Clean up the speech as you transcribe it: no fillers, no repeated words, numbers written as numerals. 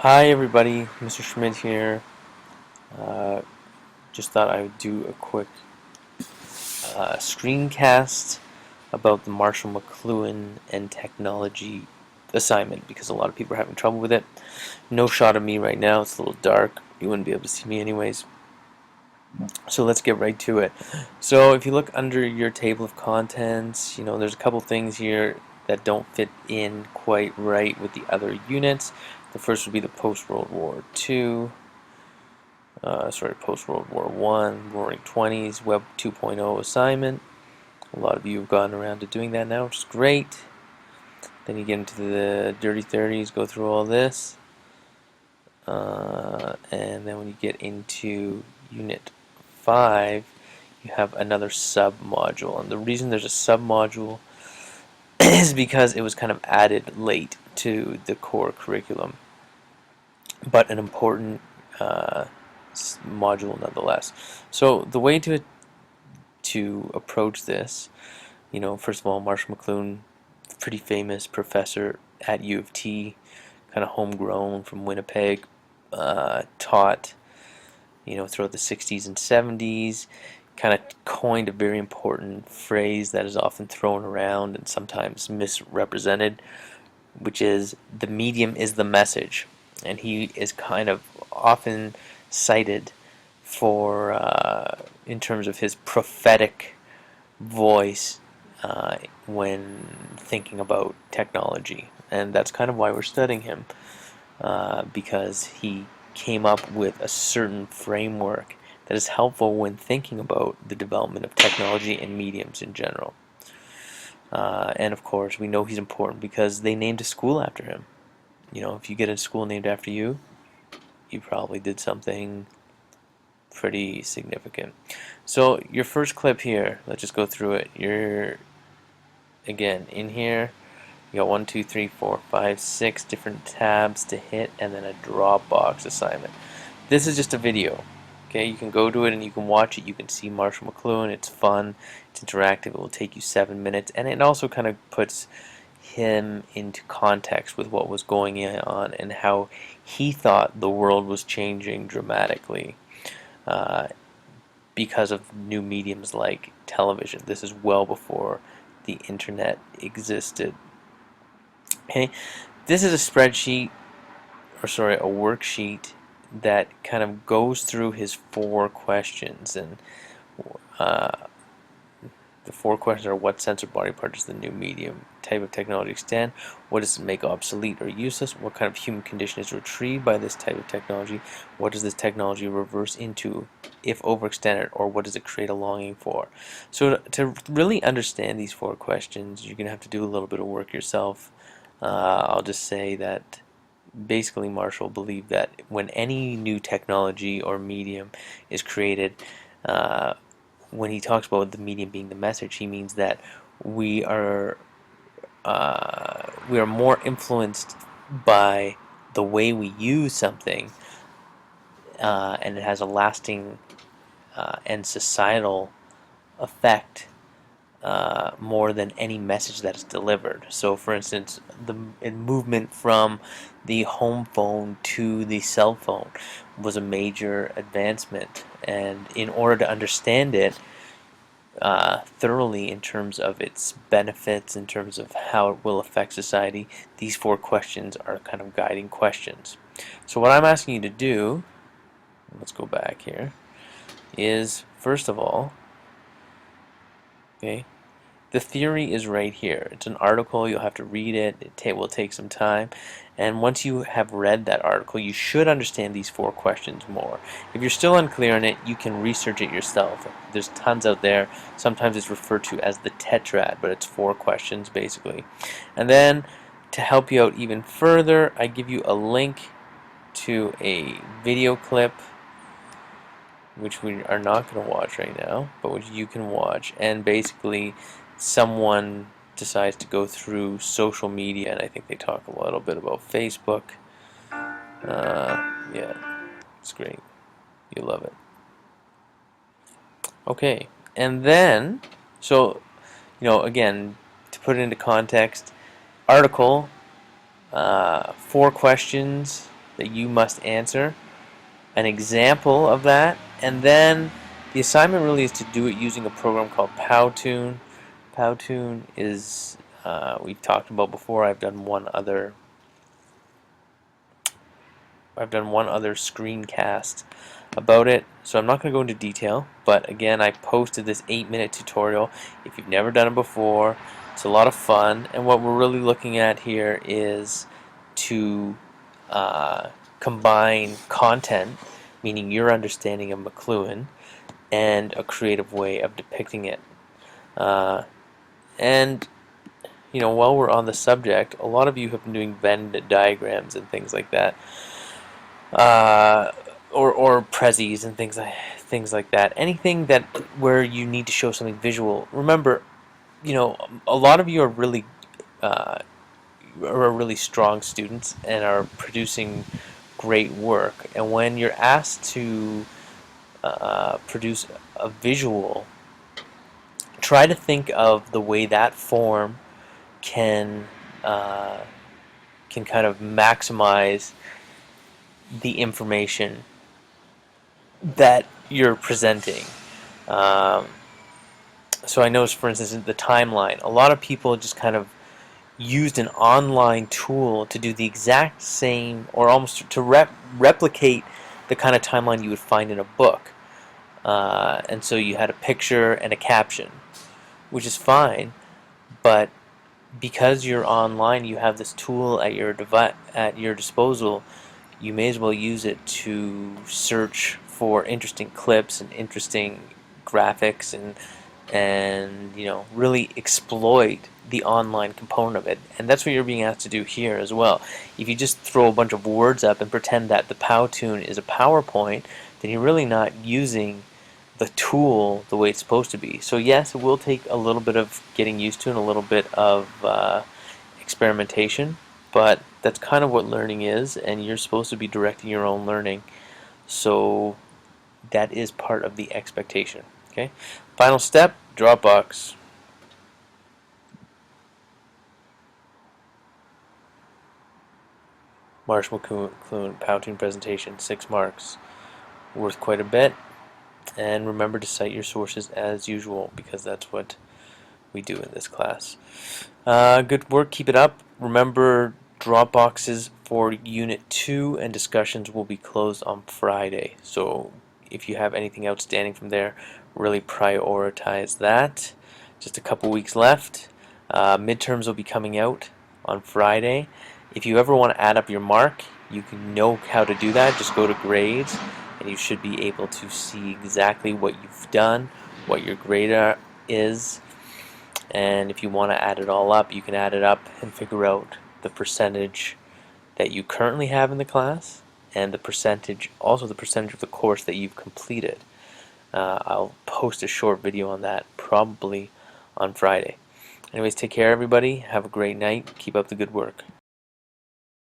Hi everybody, Mr. Schmidt here. Uh, just thought I would do a quick screencast about the Marshall McLuhan and technology assignment because a lot of people are having trouble with it. No shot of me right now, it's a little dark. You wouldn't be able to see me anyways. So let's get right to it. So if you look under your table of contents, there's a couple things here that don't fit in quite right with the other units. The first would be the post-World War II. Post-World War One, Roaring Twenties, Web 2.0 assignment. A lot of you have gotten around to doing that now, which is great. Then you get into the Dirty 30s, go through all this. And then when you get into Unit 5, you have another sub-module. And the reason there's a sub-module is because it was kind of added late to the core curriculum. But an important module nonetheless. So the way to approach this, first of all, Marshall McLuhan, pretty famous professor at U of T, kind of homegrown from Winnipeg, taught, throughout the 60s and 70s, kind of coined a very important phrase that is often thrown around and sometimes misrepresented, which is the medium is the message. And he is kind of often cited for, in terms of his prophetic voice when thinking about technology. And that's kind of why we're studying him, because he came up with a certain framework that is helpful when thinking about the development of technology and mediums in general. And of course, we know he's important because they named a school after him. If you get a school named after you, you probably did something pretty significant. So your first clip here, let's just go through it. You're, again, in here, you got 1, 2, 3, 4, 5, 6 different tabs to hit, and then a Dropbox assignment. This is just a video. Okay, you can go to it and you can watch it. You can see Marshall McLuhan. It's fun. It's interactive. It will take you 7 minutes, and it also kind of puts him into context with what was going on and how he thought the world was changing dramatically because of new mediums like television. This is well before the internet existed. Okay, this is a spreadsheet, or sorry, a worksheet that kind of goes through his 4 questions, and uh, the 4 questions are: what sense or body part does the new medium type of technology extend? What does it make obsolete or useless? What kind of human condition is retrieved by this type of technology? What does this technology reverse into if overextended, or what does it create a longing for? So to really understand these 4 questions, you're going to have to do a little bit of work yourself. I'll just say that basically Marshall believed that when any new technology or medium is created, when he talks about the medium being the message, he means that we are more influenced by the way we use something, and it has a lasting and societal effect more than any message that is delivered. So, for instance, the movement from the home phone to the cell phone was a major advancement, and in order to understand it thoroughly in terms of its benefits, in terms of how it will affect society, these 4 questions are kind of guiding questions. So what I'm asking you to do, let's go back here, is first of all, okay, the theory is right here. It's an article. You'll have to read it. It will take some time. And once you have read that article, you should understand these 4 questions more. If you're still unclear on it, you can research it yourself. There's tons out there. Sometimes it's referred to as the tetrad, but it's 4 questions basically. And then to help you out even further, I give you a link to a video clip which we are not going to watch right now, but which you can watch. And basically someone decides to go through social media, and I think they talk a little bit about Facebook. Yeah, it's great. You love it. Okay, and then, so, again, to put it into context, article, 4 questions. that you must answer, an example of that, and then the assignment really is to do it using a program called Powtoon. Powtoon is, we've talked about before. I've done one other screencast about it, so I'm not going to go into detail, but again, I posted this 8-minute tutorial. If you've never done it before, it's a lot of fun, and what we're really looking at here is to combine content, meaning your understanding of McLuhan, and a creative way of depicting it. And while we're on the subject, a lot of you have been doing Venn diagrams and things like that, or prezzies and things like that. Anything that where you need to show something visual. Remember, a lot of you are really strong students and are producing great work. And when you're asked to produce a visual, try to think of the way that form can kind of maximize the information that you're presenting. So I noticed, for instance, in the timeline, a lot of people just kind of used an online tool to do the exact same, or almost to replicate the kind of timeline you would find in a book. And so you had a picture and a caption, which is fine, but because you're online, you have this tool at your disposal. You may as well use it to search for interesting clips and interesting graphics, and really exploit the online component of it. And that's what you're being asked to do here as well. If you just throw a bunch of words up and pretend that the Powtoon is a PowerPoint, then you're really not using the tool the way it's supposed to be. So yes, it will take a little bit of getting used to and a little bit of experimentation, but that's kind of what learning is, and you're supposed to be directing your own learning. So that is part of the expectation. Okay. Final step, Dropbox. Marsh McLuhan Powtoon presentation, 6 marks. Worth quite a bit. And remember to cite your sources as usual, because that's what we do in this class. Good work, keep it up. Remember, Dropboxes for Unit 2 and discussions will be closed on Friday. So if you have anything outstanding from there, really prioritize that. Just a couple weeks left. Midterms will be coming out on Friday. If you ever want to add up your mark, you can know how to do that. Just go to grades, and you should be able to see exactly what you've done, what your grade is. And if you want to add it all up, you can add it up and figure out the percentage that you currently have in the class, and also the percentage of the course that you've completed. I'll post a short video on that probably on Friday. Anyways, take care everybody. Have a great night. Keep up the good work.